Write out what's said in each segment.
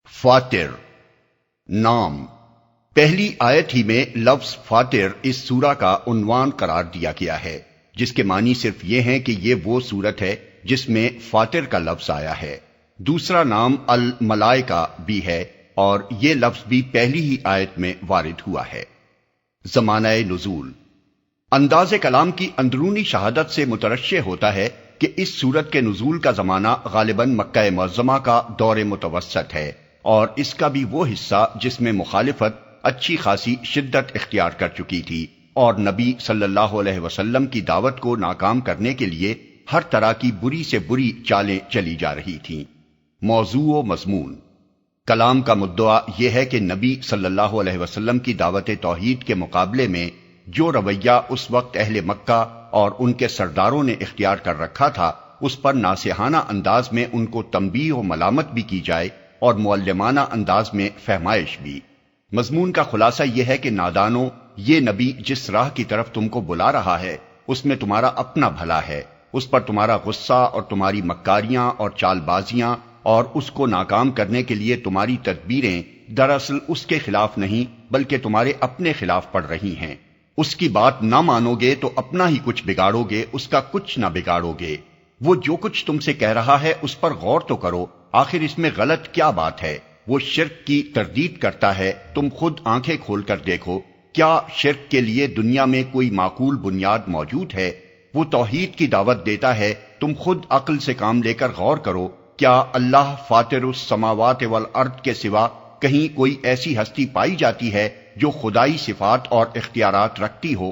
فاتر نام۔ پہلی آیت ہی میں لفظ فاتر اس سورہ کا عنوان قرار دیا گیا ہے، جس کے معنی صرف یہ ہیں کہ یہ وہ سورت ہے جس میں فاتر کا لفظ آیا ہے۔ دوسرا نام الملائکہ بھی ہے اور یہ لفظ بھی پہلی ہی آیت میں وارد ہوا ہے۔ زمانہ نزول۔ انداز کلام کی اندرونی شہادت سے مترشح ہوتا ہے کہ اس سورت کے نزول کا زمانہ غالباً مکہ معظمہ کا دور متوسط ہے، اور اس کا بھی وہ حصہ جس میں مخالفت اچھی خاصی شدت اختیار کر چکی تھی اور نبی صلی اللہ علیہ وسلم کی دعوت کو ناکام کرنے کے لیے ہر طرح کی بری سے بری چالیں چلی جا رہی تھیں۔ موضوع و مضمون۔ کلام کا مدعا یہ ہے کہ نبی صلی اللہ علیہ وسلم کی دعوت توحید کے مقابلے میں جو رویہ اس وقت اہل مکہ اور ان کے سرداروں نے اختیار کر رکھا تھا، اس پر ناصحانہ انداز میں ان کو تنبیہ و ملامت بھی کی جائے اور معلمانہ انداز میں فہمائش بھی۔ مضمون کا خلاصہ یہ ہے کہ نادانوں، یہ نبی جس راہ کی طرف تم کو بلا رہا ہے اس میں تمہارا اپنا بھلا ہے، اس پر تمہارا غصہ اور تمہاری مکاریاں اور چال بازیاں اور اس کو ناکام کرنے کے لیے تمہاری تدبیریں دراصل اس کے خلاف نہیں بلکہ تمہارے اپنے خلاف پڑ رہی ہیں۔ اس کی بات نہ مانو گے تو اپنا ہی کچھ بگاڑو گے، اس کا کچھ نہ بگاڑو گے۔ وہ جو کچھ تم سے کہہ رہا ہے اس پر غور تو کرو، آخر اس میں غلط کیا بات ہے؟ وہ شرک کی تردید کرتا ہے، تم خود آنکھیں کھول کر دیکھو، کیا شرک کے لیے دنیا میں کوئی معقول بنیاد موجود ہے؟ وہ توحید کی دعوت دیتا ہے، تم خود عقل سے کام لے کر غور کرو، کیا اللہ فاطر السماوات والارض کے سوا کہیں کوئی ایسی ہستی پائی جاتی ہے جو خدائی صفات اور اختیارات رکھتی ہو؟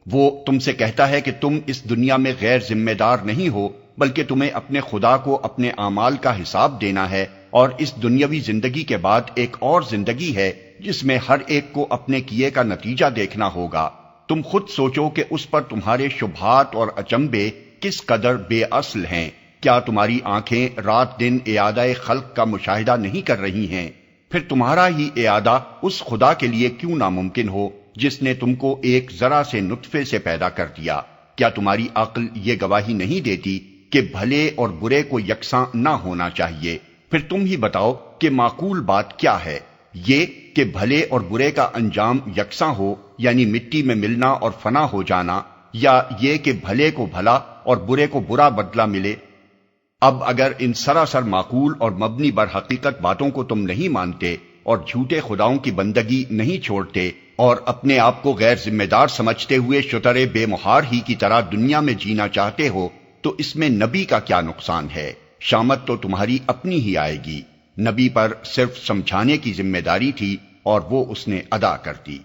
وہ تم سے کہتا ہے کہ تم اس دنیا میں غیر ذمہ دار نہیں ہو بلکہ تمہیں اپنے خدا کو اپنے اعمال کا حساب دینا ہے، اور اس دنیاوی زندگی کے بعد ایک اور زندگی ہے جس میں ہر ایک کو اپنے کیے کا نتیجہ دیکھنا ہوگا۔ تم خود سوچو کہ اس پر تمہارے شبہات اور اچنبے کس قدر بے اصل ہیں۔ کیا تمہاری آنکھیں رات دن اعادہ خلق کا مشاہدہ نہیں کر رہی ہیں؟ پھر تمہارا ہی اعادہ اس خدا کے لیے کیوں ناممکن ہو جس نے تم کو ایک ذرا سے نطفے سے پیدا کر دیا؟ کیا تمہاری عقل یہ گواہی نہیں دیتی کہ بھلے اور برے کو یکساں نہ ہونا چاہیے؟ پھر تم ہی بتاؤ کہ معقول بات کیا ہے، یہ کہ بھلے اور برے کا انجام یکساں ہو، یعنی مٹی میں ملنا اور فنا ہو جانا، یا یہ کہ بھلے کو بھلا اور برے کو برا بدلہ ملے؟ اب اگر ان سراسر معقول اور مبنی بر حقیقت باتوں کو تم نہیں مانتے اور جھوٹے خداؤں کی بندگی نہیں چھوڑتے اور اپنے آپ کو غیر ذمہ دار سمجھتے ہوئے شتر بے مہار ہی کی طرح دنیا میں جینا چاہتے ہو، تو اس میں نبی کا کیا نقصان ہے؟ شامت تو تمہاری اپنی ہی آئے گی۔ نبی پر صرف سمجھانے کی ذمہ داری تھی اور وہ اس نے ادا کر دی۔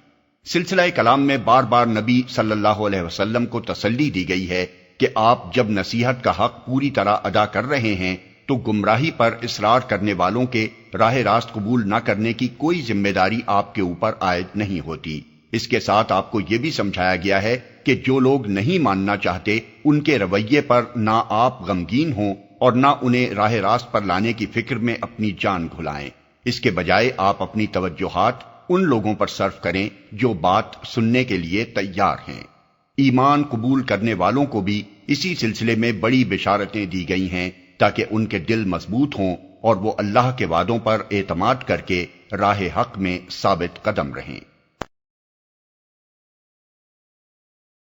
سلسلہ کلام میں بار بار نبی صلی اللہ علیہ وسلم کو تسلی دی گئی ہے کہ آپ جب نصیحت کا حق پوری طرح ادا کر رہے ہیں تو گمراہی پر اصرار کرنے والوں کے راہ راست قبول نہ کرنے کی کوئی ذمہ داری آپ کے اوپر عائد نہیں ہوتی۔ اس کے ساتھ آپ کو یہ بھی سمجھایا گیا ہے کہ جو لوگ نہیں ماننا چاہتے ان کے رویے پر نہ آپ غمگین ہوں اور نہ انہیں راہ راست پر لانے کی فکر میں اپنی جان گھلائیں۔ اس کے بجائے آپ اپنی توجہات ان لوگوں پر صرف کریں جو بات سننے کے لیے تیار ہیں۔ ایمان قبول کرنے والوں کو بھی اسی سلسلے میں بڑی بشارتیں دی گئی ہیں تاکہ ان کے دل مضبوط ہوں اور وہ اللہ کے وعدوں پر اعتماد کر کے راہ حق میں ثابت قدم رہیں۔